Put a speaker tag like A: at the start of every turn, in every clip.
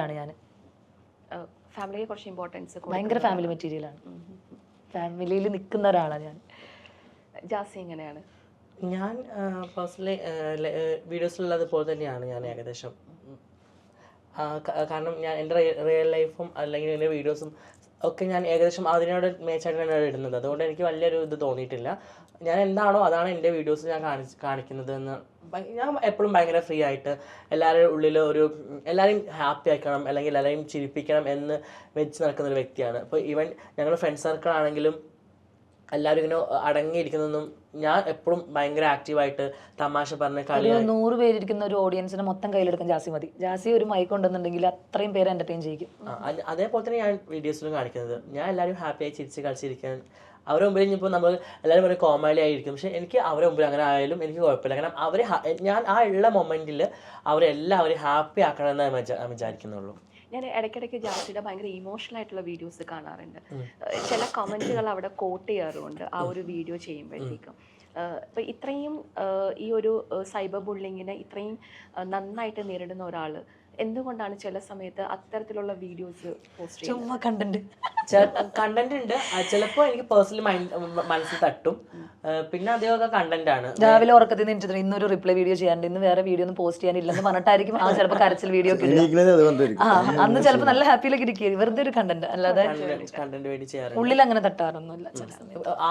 A: ആണ് ഞാൻ.
B: ഫാമിലിയെ കുറച്ച് ഇമ്പോർട്ടൻസ്
A: ഭയങ്കര ഫാമിലി മെറ്റീരിയലാണ്. ഫാമിലിയിൽ നിൽക്കുന്ന ഒരാളാണ് ഞാൻ.
B: ജാസി എങ്ങനെയാണ്?
C: ഞാൻ പേഴ്സണലി വീഡിയോസിലുള്ളത് പോലെ തന്നെയാണ് ഞാൻ ഏകദേശം. കാരണം ഞാൻ എൻ്റെ റിയൽ ലൈഫും അല്ലെങ്കിൽ എൻ്റെ വീഡിയോസും ഒക്കെ ഞാൻ ഏകദേശം അതിനോട് മേച്ചായിട്ട് തന്നെയാണ് ഇടുന്നത്. അതുകൊണ്ട് എനിക്ക് വലിയൊരു ഇത് തോന്നിയിട്ടില്ല. ഞാൻ എന്താണോ അതാണ് എൻ്റെ വീഡിയോസ് ഞാൻ കാണിക്കുന്നത് എന്ന്. ഞാൻ എപ്പോഴും ഭയങ്കര ഫ്രീ ആയിട്ട് എല്ലാവരുടെ ഉള്ളിൽ എല്ലാവരെയും ഹാപ്പി ആക്കണം അല്ലെങ്കിൽ എല്ലാവരെയും ചിരിപ്പിക്കണം എന്ന് വെച്ച് നടക്കുന്ന ഒരു വ്യക്തിയാണ്. ഇപ്പോൾ ഈവൻ ഞങ്ങളുടെ ഫ്രണ്ട് സർക്കിൾ ആണെങ്കിലും എല്ലാവരും ഇങ്ങനെ അടങ്ങിയിരിക്കുന്നതൊന്നും ഞാൻ എപ്പോഴും ഭയങ്കര ആക്റ്റീവായിട്ട് തമാശ പറഞ്ഞ കളി.
A: 100 പേരിരിക്കുന്ന ഒരു ഓഡിയൻസിനെ മൊത്തം കയ്യിലെടുക്കാൻ ജാസി മതി. ജാസി ഒരു മൈക്ക് ഉണ്ടെന്നുണ്ടെങ്കിൽ അത്രയും പേര് എന്റർടൈൻ ചെയ്യിക്കും.
C: അതേപോലെ തന്നെ ഞാൻ വീഡിയോസിലും കാണിക്കുന്നത്. ഞാൻ എല്ലാവരും ഹാപ്പിയായി ചിരിച്ച് കളിച്ചിരിക്കാൻ അവരെ മുമ്പിൽ ഇപ്പോൾ നമ്മൾ എല്ലാവരും പറയും കോമഡി ആയിരിക്കും, പക്ഷെ എനിക്ക് അവരെ മുമ്പിൽ അങ്ങനെ ആയാലും എനിക്ക് കുഴപ്പമില്ല. കാരണം ഞാൻ ആ ഉള്ള മൊമെന്റിൽ അവരെല്ലാവരും ഹാപ്പി ആക്കണമെന്ന് വിചാരിക്കുന്നുള്ളൂ.
B: ഞാൻ ഇടയ്ക്കിടയ്ക്ക് ജാസിയുടെ ഭയങ്കര ഇമോഷണൽ ആയിട്ടുള്ള വീഡിയോസ് കാണാറുണ്ട്. ചില കമന്റുകൾ അവിടെ കോട്ട് ചെയ്യാറുണ്ട് ആ ഒരു വീഡിയോ ചെയ്യുമ്പോഴത്തേക്കും. ഇപ്പം ഇത്രയും ഈ ഒരു സൈബർ ബുള്ളിങ്ങിനെ ഇത്രയും നന്നായിട്ട് നേരിടുന്ന ഒരാൾ എന്തുകൊണ്ടാണ് ചില സമയത്ത് അത്തരത്തിലുള്ള വീഡിയോസ് പോസ്റ്റ് ചെയ്യുന്നത്?
C: കണ്ടന്റ് ഉണ്ട്. ചിലപ്പോൾ എനിക്ക് പേഴ്സണലി മനസ്സിൽ തട്ടും. പിന്നെ അതേപോലെ കണ്ടന്റ് ആണ്.
A: രാവിലെ ഉറക്കത്തിൽ നിന്ന് ഇന്നൊരു റിപ്ലൈ വീഡിയോ ചെയ്യാണ്ട് ഇന്ന് വേറെ വീഡിയോ ഒന്നും പോസ്റ്റ് ചെയ്യാനില്ലെന്ന് പറഞ്ഞിട്ടായിരിക്കും ആ ചിലപ്പോൾ കരച്ചിൽ വീഡിയോ അന്ന് ചിലപ്പോൾ നല്ല ഹാപ്പിയിലേക്ക് ഇരിക്കുക. വെറുതെ ഒരു കണ്ടന്റ് അല്ലാതെ
C: കണ്ടന്റ് വേണ്ടി ചെയ്യാറുണ്ട്.
A: ഉള്ളിൽ അങ്ങനെ തട്ടാറൊന്നുമില്ല.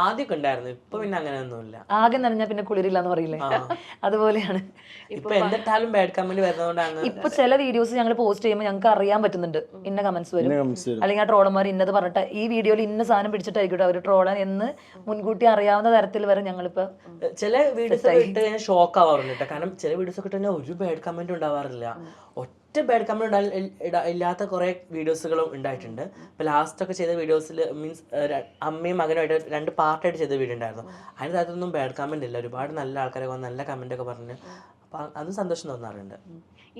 C: ആദ്യമൊക്കെ ഉണ്ടായിരുന്നു, ഇപ്പൊ പിന്നെ അങ്ങനെ ഒന്നുമില്ല.
A: ആകെ നനഞ്ഞാൽ പിന്നെ കുളിരില്ലാന്ന് പറയില്ലേ, അതുപോലെയാണ്.
C: ഇപ്പൊ എന്തിട്ടാലും ബാഡ് കമന്റ് വരുന്നതുകൊണ്ടാണ്.
A: ഇപ്പൊ ചില വീഡിയോസ് ഞങ്ങൾ പോസ്റ്റ് ചെയ്യുമ്പോൾ ഞങ്ങൾക്ക് അറിയാൻ പറ്റുന്നുണ്ട് ഇന്ന കമന്റ്സ് വരും, അല്ലെങ്കിൽ ആ ട്രോളന്മാർ ഇന്നത് പറഞ്ഞിട്ട് ഈ വീഡിയോയിൽ ഇന്ന സാധനം പിടിച്ചിട്ടായിരിക്കും അവർ ട്രോളാൻ എന്ന് മുൻകൂട്ടി അറിയാവുന്ന തരത്തിൽ വരെ ഞങ്ങളിപ്പോ
C: ചില വീഡിയോസ് ഇട്ട് കഴിഞ്ഞാൽ ഷോക്ക് ആവാറുണ്ട്. കാരണം ചില വീഡിയോസ് ഒക്കെ ഇട്ട് കഴിഞ്ഞാൽ ഒരു ബാഡ് കമന്റ് ഉണ്ടാവാറില്ല. ഒറ്റ ബാഡ് കമന്റ് ഇല്ലാത്ത കുറെ വീഡിയോസുകളും ഉണ്ടായിട്ടുണ്ട്. ഇപ്പൊ ലാസ്റ്റ് ഒക്കെ ചെയ്ത വീഡിയോസിൽ മീൻസ് അമ്മയും മകനുമായിട്ട് 2 പാർട്ടായിട്ട് ചെയ്ത വീഡിയോ ഉണ്ടായിരുന്നു. അതിൻ്റെ അകത്തൊന്നും ബാഡ് കമന്റ് ഇല്ല. ഒരുപാട് നല്ല ആൾക്കാരെ നല്ല കമന്റ് ഒക്കെ പറഞ്ഞ് അപ്പൊ അതും സന്തോഷം തോന്നാറുണ്ട്.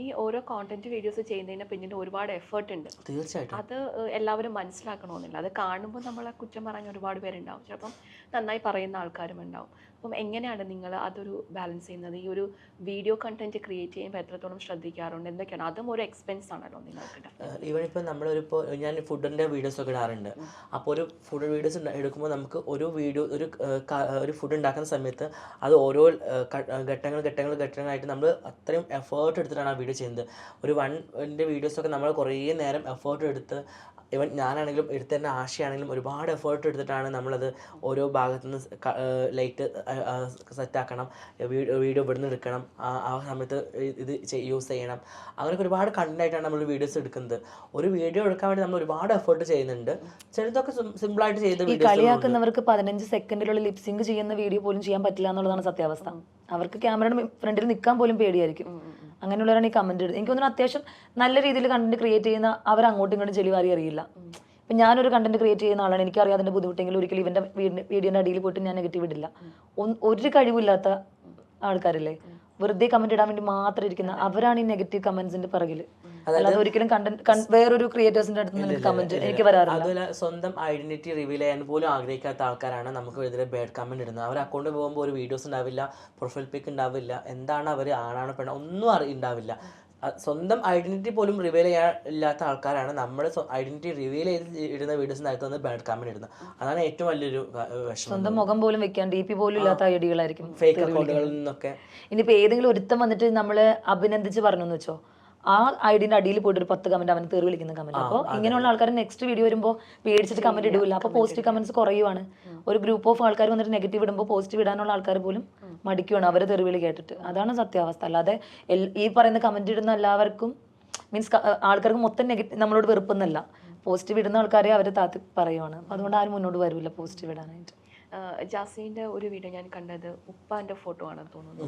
B: ഈ ഓരോ കോണ്ടന്റ് വീഡിയോസ് ചെയ്യുന്നതിന് പിന്നീട് ഒരുപാട് എഫേർട്ട് ഉണ്ട്.
C: തീർച്ചയായിട്ടും
B: അത് എല്ലാവരും മനസ്സിലാക്കണമെന്നില്ല. അത് കാണുമ്പോൾ നമ്മളെ കുറ്റം പറഞ്ഞ ഒരുപാട് പേരുണ്ടാവും, ചിലപ്പം നന്നായി പറയുന്ന ആൾക്കാരും ഉണ്ടാവും. അപ്പം എങ്ങനെയാണ് നിങ്ങൾ അതൊരു ബാലൻസ് ചെയ്യുന്നത്? ഈ ഒരു വീഡിയോ കണ്ടന്റ് ക്രിയേറ്റ് ചെയ്യുമ്പോൾ എത്രത്തോളം ശ്രദ്ധിക്കാറുണ്ട്? എന്തൊക്കെയാണ്? അതും ഒരു എക്സ്പെൻസ് ആണല്ലോ നിങ്ങൾക്ക്.
C: ഈവൻ ഇപ്പോൾ ഞാൻ ഫുഡിൻ്റെ വീഡിയോസ് ഒക്കെ ഇടാറുണ്ട്. അപ്പോൾ ഒരു ഫുഡ് വീഡിയോസ് എടുക്കുമ്പോൾ നമുക്ക് ഒരു ഫുഡ് ഉണ്ടാക്കുന്ന സമയത്ത് അത് ഓരോ ഘട്ടങ്ങളായിട്ട് നമ്മൾ അത്രയും എഫേർട്ട് എടുത്തിട്ടാണ് ആ വീഡിയോ ചെയ്യുന്നത്. ഒരു 1 വീഡിയോസൊക്കെ നമ്മൾ കുറേ നേരം എഫേർട്ട് എടുത്ത്, ഈവൻ ഞാനാണെങ്കിലും എടുത്തന്നെ ആശയാണെങ്കിലും ഒരുപാട് എഫേർട്ട് എടുത്തിട്ടാണ് നമ്മളത് ഓരോ ഭാഗത്തുനിന്ന് ലൈറ്റ് സെറ്റാക്കണം, വീഡിയോ ഇവിടുന്ന് എടുക്കണം, ആ സമയത്ത് ഇത് യൂസ് ചെയ്യണം. അങ്ങനെയൊക്കെ ഒരുപാട് കണ്ടന്റായിട്ടാണ് നമ്മൾ വീഡിയോസ് എടുക്കുന്നത്. ഒരു വീഡിയോ എടുക്കാൻ വേണ്ടി നമ്മൾ ഒരുപാട് എഫേർട്ട് ചെയ്യുന്നുണ്ട്. ചിലതൊക്കെ സിമ്പിളായിട്ട് ചെയ്ത വീഡിയോ.
A: കളിയാക്കുന്നവർക്ക് 15 സെക്കൻഡിലുള്ള ലിപ്സിംഗ് ചെയ്യുന്ന വീഡിയോ പോലും ചെയ്യാൻ പറ്റില്ല എന്നുള്ളതാണ് സത്യാവസ്ഥ. അവർക്ക് ക്യാമറയുടെ ഫ്രണ്ടിൽ നിൽക്കാൻ പോലും പേടിയായിരിക്കും. അങ്ങനെയുള്ളവരാണ് ഈ കമന്റ് ഇടുന്നത്. എനിക്ക് തോന്നുന്നു അത്യാവശ്യം നല്ല രീതിയിൽ കണ്ടന്റ് ക്രിയേറ്റ് ചെയ്യുന്ന അവർ അങ്ങോട്ടും ഇങ്ങോട്ടും ചെളിവാരി അറിയില്ല. ഇപ്പം ഞാനൊരു കണ്ടന്റ് ക്രിയേറ്റ് ചെയ്യുന്ന ആളാണ്, എനിക്കറിയാം അതിൻ്റെ ബുദ്ധിമുട്ടെങ്കിലും ഒരിക്കലും ഇവൻ്റെ വീഡിയോൻ്റെ അടിയിൽ പോയിട്ട് ഞാൻ നെഗറ്റീവ് ഇടില്ല. ഒരു കഴിവില്ലാത്ത ആൾക്കാരല്ലേ വെറുതെ കമന്റ് ഇടാൻ വേണ്ടി മാത്രം ഇരിക്കുന്ന അവരാണ് ഈ നെഗറ്റീവ് കമന്റ്സിന്റെ പിറകിൽ. അല്ലാതെ ഒരിക്കലും വേറൊരു ക്രിയേറ്റേഴ്സിന്റെ അടുത്ത് നിന്ന് കമന്റ് എനിക്ക് വരാറില്ല.
C: അതുപോലെ സ്വന്തം ഐഡന്റിറ്റി റിവീൽ ചെയ്യാൻ പോലും ആഗ്രഹിക്കാത്ത ആൾക്കാരാണ് നമുക്ക് എതിരെ ബാഡ് കമന്റ് ഇടുന്നത്. അവർ അക്കൗണ്ട് പോകുമ്പോൾ ഒരു വീഡിയോസ് ഉണ്ടാവില്ല, പ്രൊഫൈൽ പിക്ക് ഉണ്ടാവില്ല, എന്താണ് അവർ ആണാണ് പെണ്ണ ഒന്നും ഉണ്ടാവില്ല. സ്വന്തം ഐഡന്റിറ്റി പോലും റിവീൽ ചെയ്യാനില്ലാത്ത ആൾക്കാരാണ് നമ്മൾ ഐഡന്റിറ്റി റിവീൽ ചെയ്ത് ഇടുന്ന വീഡിയോസിനകത്ത് നിന്ന് ബാഡ് കമന്റ് ഇടുന്നത്. അതാണ് ഏറ്റവും വലിയൊരു വിഷമം.
A: സ്വന്തം മുഖം പോലും വെക്കാൻ DP പോലും ഇല്ലാത്ത ഐഡികളായിരിക്കും
C: ഫേക്ക് അക്കൗണ്ടുകളിൽ നിന്നൊക്കെ.
A: ഇനിയിപ്പോ ഏതെങ്കിലും ഒരുത്തം വന്നിട്ട് നമ്മള് അഭിനന്ദിച്ച് പറഞ്ഞു എന്ന് വെച്ചോ, ആ ഐഡിന്റെ അടിയിൽ പോയിട്ട് ഒരു 10 കമന്റ് അവന് തെറി വിളിക്കുന്ന കമന്റ്. അപ്പോൾ ഇങ്ങനെയുള്ള ആൾക്കാർ നെക്സ്റ്റ് വീഡിയോ വരുമ്പോൾ പേടിച്ചിട്ട് കമന്റ് ഇടില്ല. അപ്പോൾ പോസിറ്റീവ് കമന്റ്സ് കുറയുവാണ്. ഒരു ഗ്രൂപ്പ് ഓഫ് ആൾക്കാർ വന്നിട്ട് നെഗറ്റീവ് ഇടുമ്പോൾ പോസിറ്റീവ് ഇടാനുള്ള ആൾക്കാർ പോലും മടിക്കുവാണ് അവരെ തെറിവിളി കേട്ടിട്ട്. അതാണ് സത്യാവസ്ഥ. അല്ലാതെ ഈ പറയുന്ന കമന്റ് ഇടുന്ന എല്ലാവർക്കും മീൻസ് ആൾക്കാർക്ക് മൊത്തം നെഗറ്റീവ് നമ്മളോട് വെറുപ്പൊന്നല്ല. പോസിറ്റീവ് ഇടുന്ന ആൾക്കാരെ അവർ താത്തി പറയുവാണ്. അപ്പോൾ അതുകൊണ്ട് ആരും മുന്നോട്ട് വരില്ല പോസിറ്റീവ് ഇടാനായിട്ട്.
B: ജാസിന്റെ ഒരു വീഡിയോ ഞാൻ കണ്ടത് ഉപ്പാന്റെ ഫോട്ടോ ആണെന്ന് തോന്നുന്നു.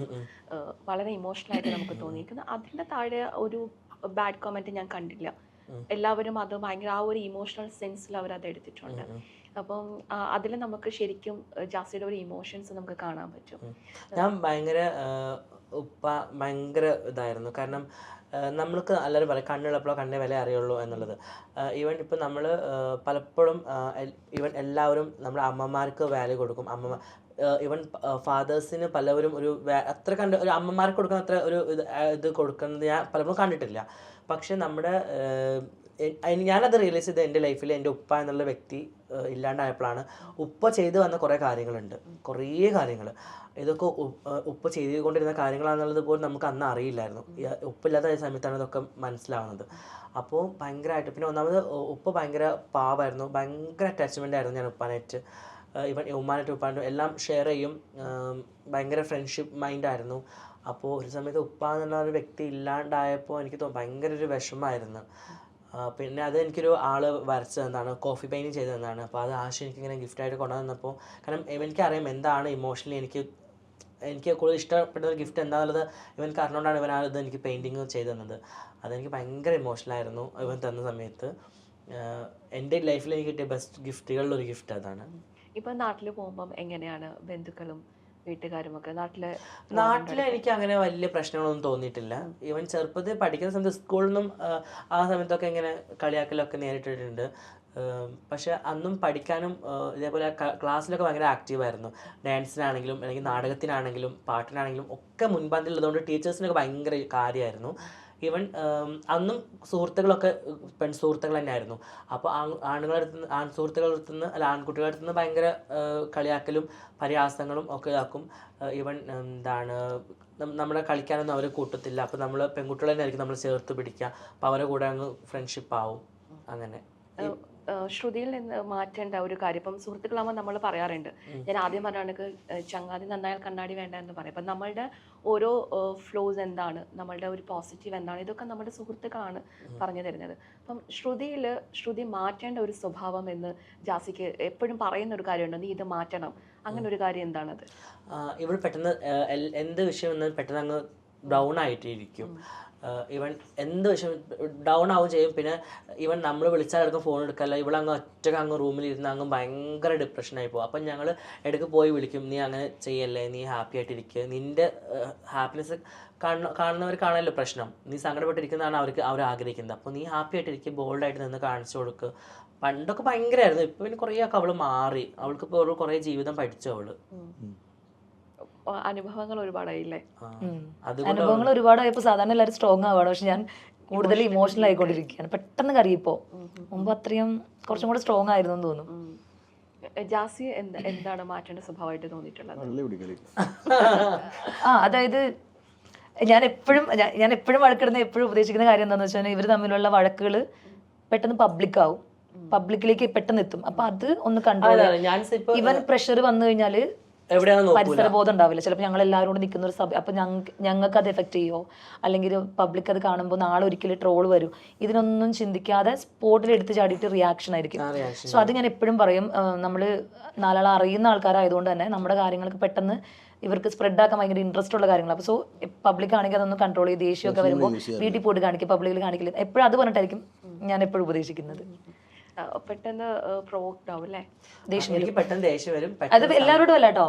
B: വളരെ ഇമോഷണൽ ആയിട്ട് നമുക്ക് തോന്നിയിരിക്കുന്നത്. അതിന്റെ താഴെ ഒരു ബാഡ് കമന്റ് ഞാൻ കണ്ടില്ല. എല്ലാവരും അത് ഭയങ്കര ആ ഒരു ഇമോഷണൽ സെൻസിൽ അവർ അത് എടുത്തിട്ടുണ്ട്. അപ്പം അതിൽ നമുക്ക് ശരിക്കും ജാസിയുടെ ഒരു ഇമോഷൻസ് നമുക്ക് കാണാൻ പറ്റും.
C: ഞാൻ ഭയങ്കര ഇതായിരുന്നു. കാരണം നമ്മൾക്ക് എല്ലാവരും പറയും കണ്ണുള്ളപ്പോഴോ കണ്ണേ വില അറിയുള്ളൂ എന്നുള്ളത്. ഈവൻ ഇപ്പം നമ്മൾ പലപ്പോഴും ഈവൻ എല്ലാവരും നമ്മുടെ അമ്മമാർക്ക് വാല്യൂ കൊടുക്കും. ഈവൻ ഫാദേഴ്സിന് പലവരും ഒരു അത്ര ഒരു അമ്മമാർക്ക് കൊടുക്കുന്ന അത്ര ഒരു ഇത് കൊടുക്കുന്നത് ഞാൻ പലപ്പോഴും കണ്ടിട്ടില്ല. പക്ഷെ നമ്മുടെ ഞാനത് റിയലൈസ് ചെയ്ത് എൻ്റെ ലൈഫിൽ എൻ്റെ ഉപ്പ എന്നുള്ള വ്യക്തി ഇല്ലാണ്ടായപ്പോഴാണ് ഉപ്പ ചെയ്തു വന്ന കുറേ കാര്യങ്ങളുണ്ട്, കുറേ കാര്യങ്ങൾ. ഇതൊക്കെ ഉപ്പ ചെയ്തുകൊണ്ടിരുന്ന കാര്യങ്ങളാണെന്നുള്ളത് പോലും നമുക്ക് അന്ന് അറിയില്ലായിരുന്നു. ഉപ്പില്ലാത്ത സമയത്താണ് ഇതൊക്കെ മനസ്സിലാവുന്നത്. അപ്പോൾ ഭയങ്കരമായിട്ട്, പിന്നെ ഒന്നാമത് ഉപ്പ ഭയങ്കര പാവമായിരുന്നു, ഭയങ്കര അറ്റാച്ച്മെൻ്റ് ആയിരുന്നു ഞാൻ ഉപ്പാനായിട്ട്. ഇവൻ ഉമ്മാനായിട്ട് ഉപ്പാനായിട്ടും എല്ലാം ഷെയർ ചെയ്യും, ഭയങ്കര ഫ്രണ്ട്ഷിപ്പ് മൈൻഡായിരുന്നു. അപ്പോൾ ഒരു സമയത്ത് ഉപ്പ എന്നുള്ള ഒരു വ്യക്തി ഇല്ലാണ്ടായപ്പോൾ എനിക്ക് ഭയങ്കര ഒരു വിഷമമായിരുന്നു. പിന്നെ അത് എനിക്കൊരു ആൾ വരച്ച് തന്നതാണ്, കോഫി പെയിൻറ്റിങ് ചെയ്ത് തന്നതാണ്. അപ്പോൾ അത് ആശയം എനിക്കിങ്ങനെ ഗിഫ്റ്റായിട്ട് കൊണ്ടുവന്നപ്പോൾ, കാരണം എനിക്കറിയാം എന്താണ് ഇമോഷണലി എനിക്ക് കൂടുതൽ ഇഷ്ടപ്പെട്ട ഒരു ഗിഫ്റ്റ് എന്താണെന്നുള്ളത് ഇവൻക്ക് അറിഞ്ഞുകൊണ്ടാണ് ഇവൻ ഇത് എനിക്ക് പെയിൻറ്റിങ് ചെയ്ത് തന്നത്. അതെനിക്ക് ഭയങ്കര ഇമോഷണലായിരുന്നു ഇവൻ തന്ന സമയത്ത്. എൻ്റെ ലൈഫിൽ എനിക്ക് കിട്ടിയ ബെസ്റ്റ് ഗിഫ്റ്റുകളിലൊരു ഗിഫ്റ്റ് അതാണ്.
B: ഇപ്പം നാട്ടിൽ പോകുമ്പം എങ്ങനെയാണ് ബന്ധുക്കളും വീട്ടുകാരുമൊക്കെ?
C: നാട്ടിൽ എനിക്ക് അങ്ങനെ വലിയ പ്രശ്നങ്ങളൊന്നും തോന്നിയിട്ടില്ല. ഈവൻ ചെറുപ്പത്തിൽ പഠിക്കുന്ന സമയത്ത് സ്കൂളിൽ നിന്നും ആ സമയത്തൊക്കെ ഇങ്ങനെ കളിയാക്കലൊക്കെ നേരിട്ടിട്ടുണ്ട്. പക്ഷെ അന്നും പഠിക്കാനും ഇതേപോലെ ക്ലാസ്സിലൊക്കെ ഭയങ്കര ആക്റ്റീവായിരുന്നു. ഡാൻസിനാണെങ്കിലും അല്ലെങ്കിൽ നാടകത്തിനാണെങ്കിലും പാട്ടിനാണെങ്കിലും ഒക്കെ മുൻപന്തിലുള്ളതുകൊണ്ട് ടീച്ചേഴ്സിനൊക്കെ ഭയങ്കര കാര്യമായിരുന്നു. ഈവൻ അന്നും സുഹൃത്തുക്കളൊക്കെ പെൺസുഹൃത്തുക്കൾ തന്നെയായിരുന്നു. അപ്പോൾ ആൺസുഹൃത്തുക്കളുടെ അടുത്ത് നിന്ന് അല്ല ആൺകുട്ടികളുടെ അടുത്ത് നിന്ന് ഭയങ്കര കളിയാക്കലും പരിഹാസങ്ങളും ഒക്കെ ഇതാക്കും. ഈവൻ നമ്മളെ കളിക്കാനൊന്നും അവർ കൂട്ടത്തില്ല. അപ്പോൾ നമ്മൾ പെൺകുട്ടികൾ തന്നെ ആയിരിക്കും നമ്മൾ ചേർത്ത് പിടിക്കുക. അപ്പോൾ അവരുടെ കൂടെ അങ്ങ് ഫ്രണ്ട്ഷിപ്പ് ആവും. അങ്ങനെ
B: ശ്രുതിയിൽ നിന്ന് മാറ്റേണ്ട ഒരു കാര്യം, ഇപ്പം സുഹൃത്തുക്കളാകുമ്പോൾ നമ്മൾ പറയാറുണ്ട്, ഞാൻ ആദ്യം പറഞ്ഞാണ് ചങ്ങാതി നന്നായാൽ കണ്ണാടി വേണ്ട എന്ന് പറയും. അപ്പം നമ്മളുടെ ഓരോ ഫ്ലോസ് എന്താണ്, നമ്മളുടെ ഒരു പോസിറ്റീവ് എന്താണ്, ഇതൊക്കെ നമ്മുടെ സുഹൃത്തുക്കളാണ് പറഞ്ഞു തരുന്നത്. അപ്പം ശ്രുതി മാറ്റേണ്ട ഒരു സ്വഭാവം എന്ന് ജാസിക്ക് എപ്പോഴും പറയുന്ന ഒരു കാര്യമുണ്ട്, നീ ഇത് മാറ്റണം, അങ്ങനെ ഒരു കാര്യം എന്താണത്?
C: ഇവിടെ പെട്ടെന്ന് എന്ത് വിഷയം എന്ന് പെട്ടെന്ന് അങ്ങ് ഡൗൺ ആയിട്ടിരിക്കും. ഇവൻ എന്ത് വിഷയം ഡൗൺ ആവുകയും ചെയ്യും. പിന്നെ ഇവൻ നമ്മൾ വിളിച്ചാൽ ഫോൺ എടുക്കല്ല, ഇവളങ്ങ് ഒറ്റക്ക് അങ്ങ് റൂമിലിരുന്ന് അങ്ങ് ഭയങ്കര ഡിപ്രഷനായി പോകും. അപ്പം ഞങ്ങൾ ഇടയ്ക്ക് പോയി വിളിക്കും, നീ അങ്ങനെ ചെയ്യല്ലേ, നീ ഹാപ്പി ആയിട്ടിരിക്കുക, നിൻ്റെ ഹാപ്പിനെസ് കാണുന്നവർക്കാണല്ലോ പ്രശ്നം, നീ സങ്കടപ്പെട്ടിരിക്കുന്നതാണ് അവർ ആഗ്രഹിക്കുന്നത്. അപ്പോൾ നീ ഹാപ്പി ആയിട്ടിരിക്കുക, ബോൾഡായിട്ട് നിന്ന് കാണിച്ചു കൊടുക്കുക. പണ്ടൊക്കെ ഭയങ്കരമായിരുന്നു, ഇപ്പം പിന്നെ കുറേയൊക്കെ അവൾ മാറി, അവൾക്കിപ്പോൾ കുറേ ജീവിതം പഠിച്ചു അവൾ.
B: അനുഭവങ്ങൾ ഒരുപാടായില്ലേ?
A: അനുഭവങ്ങൾ ഒരുപാടായപ്പോൾ സാധാരണ എല്ലാവരും സ്ട്രോങ് ആവുകയാണ്, പക്ഷെ ഞാൻ കൂടുതൽ ഇമോഷണൽ ആയിക്കൊണ്ടിരിക്കുകയാണ്. പെട്ടെന്ന് കറിയിപ്പോ, മുമ്പ് അത്രയും കുറച്ചും കൂടെ സ്ട്രോങ് ആയിരുന്നു എന്ന് തോന്നുന്നു.
B: ജാസി എന്താണ് മാറ്റേണ്ട സ്വഭാവമായിട്ട് തോന്നിയിട്ടുള്ളത്?
A: അതായത് ഞാൻ എപ്പോഴും വഴക്കിടുന്ന എപ്പോഴും ഉപദേശിക്കുന്ന കാര്യം എന്താണെന്ന് വെച്ചാൽ, ഇവർ തമ്മിലുള്ള വഴക്കുകൾ പെട്ടെന്ന് പബ്ലിക് ആവും, പബ്ലിക്കിലേക്ക് പെട്ടെന്ന് എത്തും. അപ്പൊ അത് ഒന്ന് കൺട്രോൾ ചെയ്യാം. ഇവൻ പ്രഷർ വന്നു കഴിഞ്ഞാല് പരിസരബോധം ഉണ്ടാവില്ല. ചിലപ്പോൾ ഞങ്ങൾ എല്ലാവരും കൂടെ നിൽക്കുന്ന ഒരു സഭ, അപ്പൊ ഞങ്ങൾക്ക് അത് എഫക്ട് ചെയ്യുമോ, അല്ലെങ്കിൽ പബ്ലിക് അത് കാണുമ്പോൾ നാളെ ഒരിക്കലും ട്രോൾ വരും, ഇതിനൊന്നും ചിന്തിക്കാതെ സ്പോട്ടിൽ എടുത്ത് ചാടിയിട്ട് റിയാക്ഷൻ ആയിരിക്കും. സോ അത് ഞാൻ എപ്പോഴും പറയും, നമ്മൾ നാലാളെ അറിയുന്ന ആൾക്കാരായതുകൊണ്ട് തന്നെ നമ്മുടെ കാര്യങ്ങൾക്ക് പെട്ടെന്ന് ഇവർക്ക് സ്പ്രെഡ് ആക്കാൻ ഭയങ്കര ഇൻട്രസ്റ്റ് ഉള്ള കാര്യങ്ങൾ. അപ്പോൾ സോ പബ്ലിക് ആണെങ്കിൽ അതൊന്ന് കൺട്രോൾ ചെയ്ത് ദേഷ്യമൊക്കെ വരുമ്പോൾ വീട്ടിൽ പോയിട്ട് കാണിക്കുക, പബ്ലിക്കിൽ കാണിക്കില്ല. എപ്പോഴും അത് പറഞ്ഞിട്ടായിരിക്കും ഞാൻ എപ്പോഴും ഉപദേശിക്കുന്നത്.
B: പെട്ടെന്ന് പ്രൊവോക്ഡ് ആവും അല്ലേ?
C: എനിക്ക് പെട്ടെന്ന് ദേഷ്യം വരും.
A: അത് എല്ലാവരോടും അല്ല കേട്ടോ,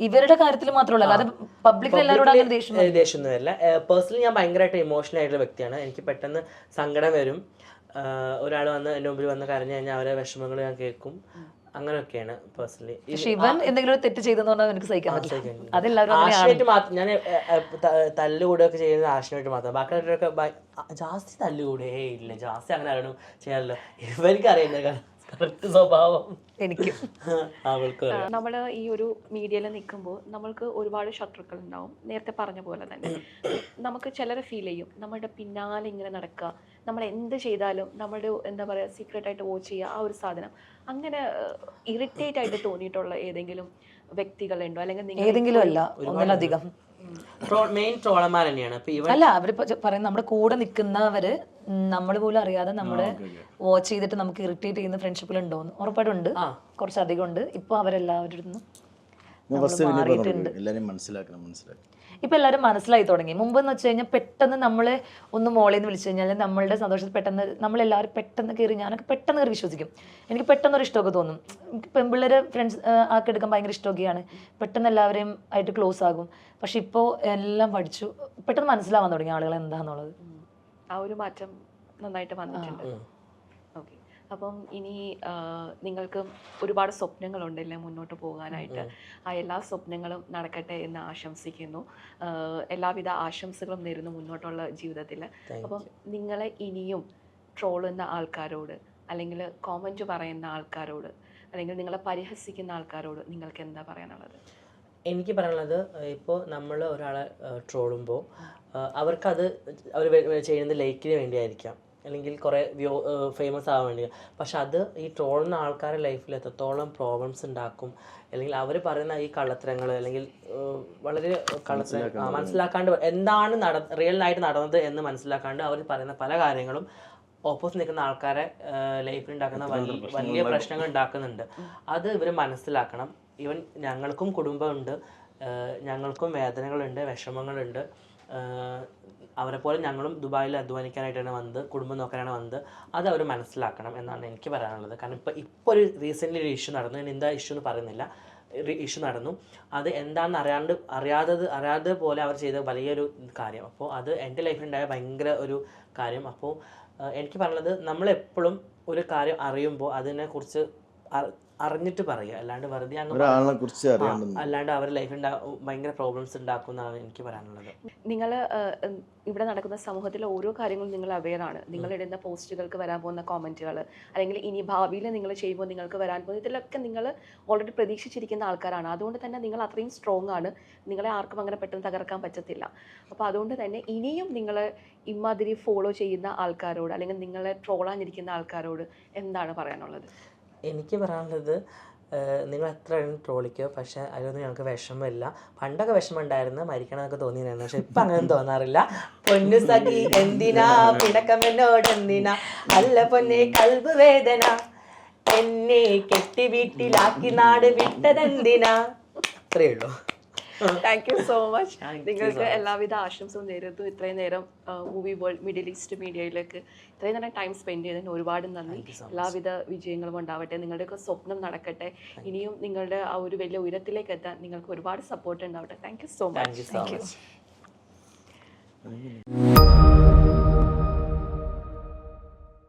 A: ഇവരുടെ കാര്യത്തിൽ മാത്രമല്ല, അത് പബ്ലിക്കിൽ എല്ലാവരോടും അങ്ങനെ
C: ദേഷ്യമൊന്നും വരില്ല. പേഴ്സണലി ഞാൻ ഭയങ്കരമായിട്ട് ഇമോഷണൽ ആയിട്ടുള്ള വ്യക്തിയാണ്. എനിക്ക് പെട്ടെന്ന് സങ്കടം വരും. ഒരാൾ വന്ന് എൻ്റെ മുമ്പിൽ വന്ന് കരഞ്ഞു കഴിഞ്ഞാൽ അവരെ വിഷമങ്ങൾ ഞാൻ കേൾക്കും. അങ്ങനെയൊക്കെയാണ് പേഴ്സണലി.
A: പക്ഷെ ഇവൻ എന്തെങ്കിലും തെറ്റ് ചെയ്തെന്ന് പറഞ്ഞാൽ എനിക്ക് സഹിക്കാൻ പറ്റില്ല.
C: ആശയമായിട്ട് മാത്രം ഞാൻ തല്ലുകൂടെയൊക്കെ ചെയ്യുന്നത് ആശയമായിട്ട് മാത്രം. ബാക്കിയുള്ളവരൊക്കെ ജാസ്തി തല്ലുകൂടെ ഇല്ല, ജാസ്തി അങ്ങനെ ആരും ചെയ്യാറില്ല. ഇവർക്ക് അറിയുന്ന കറക്റ്റ് സ്വഭാവം
B: എനിക്ക്. നമ്മൾ ഈ ഒരു മീഡിയയിൽ നിൽക്കുമ്പോൾ നമ്മൾക്ക് ഒരുപാട് ശത്രുക്കൾ ഉണ്ടാവും. നേരത്തെ പറഞ്ഞ പോലെ തന്നെ നമുക്ക് ചിലരെ ഫീൽ ചെയ്യും നമ്മളുടെ പിന്നാലെ ഇങ്ങനെ നടക്കുക, നമ്മൾ എന്ത് ചെയ്താലും നമ്മുടെ എന്താ പറയുക സീക്രട്ടായിട്ട് വാച്ച് ചെയ്യുക, ആ ഒരു സാധനം. അങ്ങനെ ഇറിറ്റേറ്റ് ആയിട്ട് തോന്നിയിട്ടുള്ള ഏതെങ്കിലും വ്യക്തികളുണ്ടോ? അല്ലെങ്കിൽ
A: ഏതെങ്കിലും അല്ല, ഒന്നിലധികം
C: മെയിൻ ട്രോളന്മാർ തന്നെയാണ്.
A: അല്ല, അവരിപ്പോ പറയുന്നത് നമ്മുടെ കൂടെ നിൽക്കുന്നവര് നമ്മൾ പോലും അറിയാതെ നമ്മളെ വാച്ച് ചെയ്തിട്ട് നമുക്ക് ഇറിറ്റേറ്റ് ചെയ്യുന്ന ഫ്രണ്ട്ഷിപ്പിൽ ഉണ്ടോന്ന് ഉറപ്പായിട്ടുണ്ട്, കുറച്ചധികം ഉണ്ട്. ഇപ്പൊ അവരെല്ലാവരും മാറിയിട്ടുണ്ട്. ഇപ്പൊ എല്ലാവരും മനസ്സിലായി തുടങ്ങി. മുമ്പ് എന്ന് വെച്ച് കഴിഞ്ഞാൽ പെട്ടെന്ന് നമ്മളെ ഒന്ന് മോളിൽ നിന്ന് വിളിച്ചു കഴിഞ്ഞാൽ നമ്മളുടെ സന്തോഷത്തിൽ പെട്ടെന്ന് നമ്മളെല്ലാവരും പെട്ടെന്ന് കയറി, ഞാനൊക്കെ പെട്ടെന്ന് കയറി വിശ്വസിക്കും. എനിക്ക് പെട്ടെന്നൊരു ഇഷ്ടമൊക്കെ തോന്നും. പെൺപിള്ളേരെ ഫ്രണ്ട്സ് ആക്കിയെടുക്കാൻ ഭയങ്കര ഇഷ്ടമൊക്കെയാണ്. പെട്ടെന്ന് എല്ലാവരെയും ആയിട്ട് ക്ലോസ് ആകും. പക്ഷെ ഇപ്പോൾ എല്ലാം പഠിച്ചു, പെട്ടെന്ന് മനസ്സിലാവാൻ തുടങ്ങി ആളുകൾ എന്താന്നുള്ളത്.
B: ആ ഒരു മാറ്റം നന്നായിട്ട് വന്നിട്ടുണ്ട്. ഓക്കെ, അപ്പം ഇനി നിങ്ങൾക്ക് ഒരുപാട് സ്വപ്നങ്ങളുണ്ടല്ലേ മുന്നോട്ട് പോകാനായിട്ട്. ആ എല്ലാ സ്വപ്നങ്ങളും നടക്കട്ടെ എന്ന് ആശംസിക്കുന്നു. എല്ലാവിധ ആശംസകളും നേരുന്നു മുന്നോട്ടുള്ള ജീവിതത്തിൽ. അപ്പം നിങ്ങളെ ഇനിയും ട്രോളുന്ന ആൾക്കാരോട്, അല്ലെങ്കിൽ കോമൻറ്റ് പറയുന്ന ആൾക്കാരോട്, അല്ലെങ്കിൽ നിങ്ങളെ പരിഹസിക്കുന്ന ആൾക്കാരോട് നിങ്ങൾക്ക് എന്താ പറയാനുള്ളത്?
C: എനിക്ക് പറയാനുള്ളത്, ഇപ്പോൾ നമ്മൾ ഒരാളെ ട്രോളുമ്പോൾ അവർക്കത് അവർ ചെയ്യുന്നത് ലൈക്കിന് വേണ്ടിയായിരിക്കാം, അല്ലെങ്കിൽ കുറേ ഫേമസ് ആവാൻ വേണ്ടി. പക്ഷെ അത് ഈ ട്രോളുന്ന ആൾക്കാരുടെ ലൈഫിൽ എത്രത്തോളം പ്രോബ്ലംസ് ഉണ്ടാക്കും, അല്ലെങ്കിൽ അവർ പറയുന്ന ഈ കള്ളത്തരങ്ങൾ, അല്ലെങ്കിൽ വളരെ കള്ളത്തരം മനസ്സിലാക്കാണ്ട് എന്താണ് റിയലായിട്ട് നടന്നത് എന്ന് മനസ്സിലാക്കാണ്ട് അവർ പറയുന്ന പല കാര്യങ്ങളും ഓപ്പോസിറ്റ് നിൽക്കുന്ന ആൾക്കാരെ ലൈഫിൽ ഉണ്ടാക്കുന്ന വലിയ പ്രശ്നങ്ങൾ ഉണ്ടാക്കുന്നുണ്ട്. അത് ഇവർ മനസ്സിലാക്കണം. ഈവൻ ഞങ്ങൾക്കും കുടുംബമുണ്ട്, ഞങ്ങൾക്കും വേദനകളുണ്ട്, വിഷമങ്ങളുണ്ട്. അവരെ പോലെ ഞങ്ങളും ദുബായിൽ അധ്വാനിക്കാനായിട്ടാണ് വന്നത്, കുടുംബം നോക്കാനാണ് വന്നത്. അത് അവർ മനസ്സിലാക്കണം എന്നാണ് എനിക്ക് പറയാനുള്ളത്. കാരണം ഇപ്പോൾ ഒരു റീസെൻ്റ്ലി ഒരു ഇഷ്യൂ നടന്നു, ഞാൻ എന്താ ഇഷ്യൂ എന്ന് പറയുന്നില്ല, ഇഷ്യൂ നടന്നു. അത് എന്താണെന്ന് അറിയാതെ പോലെ അവർ ചെയ്ത വലിയൊരു കാര്യം. അപ്പോൾ അത് എൻ്റെ ലൈഫിലുണ്ടായ ഭയങ്കര ഒരു കാര്യം. അപ്പോൾ എനിക്ക് പറയുന്നത്, നമ്മളെപ്പോഴും ഒരു കാര്യം അറിയുമ്പോൾ അതിനെക്കുറിച്ച് അറിഞ്ഞിട്ട് പറയുക, അല്ലാണ്ട് വെറുതെ അല്ലാണ്ട് അവരുടെ ലൈഫിൽ ഭയങ്കര പ്രോബ്ലംസ് ഉണ്ടാക്കുമെന്നാണ് എനിക്ക് പറയാനുള്ളത്.
B: നിങ്ങൾ ഇവിടെ നടക്കുന്ന സമൂഹത്തിലെ ഓരോ കാര്യങ്ങളും നിങ്ങൾ അവെയറാണ്. നിങ്ങളിടുന്ന പോസ്റ്റുകൾക്ക് വരാൻ പോകുന്ന കോമൻറ്റുകൾ, അല്ലെങ്കിൽ ഇനി ഭാവിയിൽ നിങ്ങൾ ചെയ്യുമ്പോൾ നിങ്ങൾക്ക് വരാൻ പോകുന്ന, ഇതിലൊക്കെ നിങ്ങൾ ഓൾറെഡി പ്രതീക്ഷിച്ചിരിക്കുന്ന ആൾക്കാരാണ്. അതുകൊണ്ട് തന്നെ നിങ്ങൾ അത്രയും സ്ട്രോങ് ആണ്. നിങ്ങളെ ആർക്കും അങ്ങനെ പെട്ടെന്ന് തകർക്കാൻ പറ്റത്തില്ല. അപ്പോൾ അതുകൊണ്ട് തന്നെ ഇനിയും നിങ്ങൾ ഇമാതിരി ഫോളോ ചെയ്യുന്ന ആൾക്കാരോട്, അല്ലെങ്കിൽ നിങ്ങളെ ട്രോളാനിരിക്കുന്ന ആൾക്കാരോട് എന്താണ് പറയാനുള്ളത്?
C: എനിക്ക് പറയാനുള്ളത്, നിങ്ങൾ എത്ര ട്രോളിക്കോ, പക്ഷെ അതിലൊന്നും ഞങ്ങൾക്ക് വിഷമമില്ല. പണ്ടൊക്കെ വിഷമം ഉണ്ടായിരുന്നു, മരിക്കണമെന്നൊക്കെ തോന്നിയിരുന്നു. പക്ഷെ ഇപ്പം അങ്ങനെ തോന്നാറില്ല. പൊന്നു സഖി എന്തിനാ പിണക്കമെന്നോട് എന്തിനാ, അല്ല പൊന്നെ കൽബ് വേദന, എന്നെ കെട്ടി വീട്ടിലാക്കി നാട് വിട്ടതെന്തിനാ. അത്രയേ ഉള്ളൂ.
B: Thank you so much. നിങ്ങൾക്ക് എല്ലാവിധ ആശംസകളും നേരിട്ടു. ഇത്രയും നേരം മൂവി വേൾഡ് മിഡിൽ ഈസ്റ്റ് മീഡിയയിലേക്ക് ഇത്രയും നേരം ടൈം സ്പെൻഡ് ചെയ്തതിന് ഒരുപാട് നന്ദി. എല്ലാവിധ വിജയങ്ങളും ഉണ്ടാവട്ടെ, നിങ്ങളുടെയൊക്കെ സ്വപ്നം നടക്കട്ടെ. ഇനിയും നിങ്ങളുടെ ആ ഒരു വലിയ ഉയരത്തിലേക്ക് എത്താൻ നിങ്ങൾക്ക് ഒരുപാട് സപ്പോർട്ട് ഉണ്ടാവട്ടെ. Thank you so much.